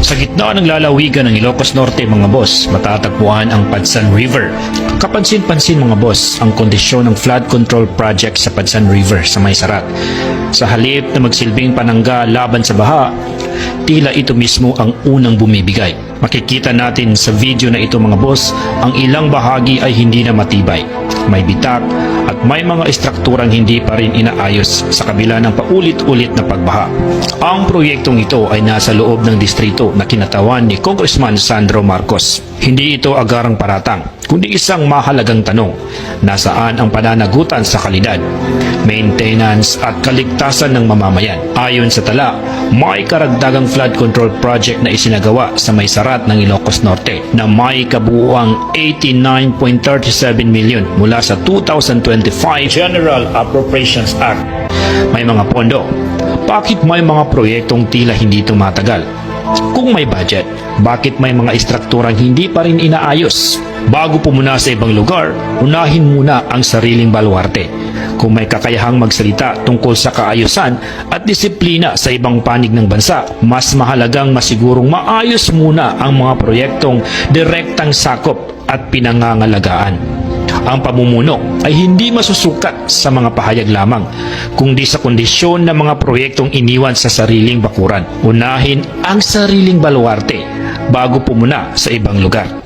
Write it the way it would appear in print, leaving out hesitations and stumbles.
Sa gitna ng lalawigan ng Ilocos Norte mga boss, matatagpuan ang Padsan River. Kapansin-pansin mga boss ang kondisyon ng flood control project sa Padsan River sa May Sarat. Sa halip na magsilbing panangga laban sa baha, tila ito mismo ang unang bumibigay. Makikita natin sa video na ito mga boss, ang ilang bahagi ay hindi na matibay. May bitak at may mga estrukturang hindi pa rin inaayos sa kabila ng paulit-ulit na pagbaha. Ang proyektong ito ay nasa loob ng distrito na kinatawan ni Congressman Sandro Marcos. Hindi ito agarang paratang, kundi isang mahalagang tanong. Nasaan ang pananagutan sa kalidad, maintenance at kaligtasan ng mamamayan? Ayon sa tala, may karagdagang flood control project na isinagawa sa May Sarat ng Ilocos Norte na may kabuuang 89.37 million mula sa 2025 General Appropriations Act. May mga pondo. Bakit may mga proyektong tila hindi tumatagal? Kung may budget, bakit may mga istrukturang hindi pa rin inaayos? Bago pumuna sa ibang lugar, unahin muna ang sariling baluarte. Kung may kakayahang magsalita tungkol sa kaayusan at disiplina sa ibang panig ng bansa, mas mahalagang masigurong maayos muna ang mga proyektong direktang sakop at pinangangalagaan. Ang pamumuno ay hindi masusukat sa mga pahayag lamang, kundi sa kondisyon ng mga proyektong iniwan sa sariling bakuran. Unahin ang sariling baluarte bago pumuna sa ibang lugar.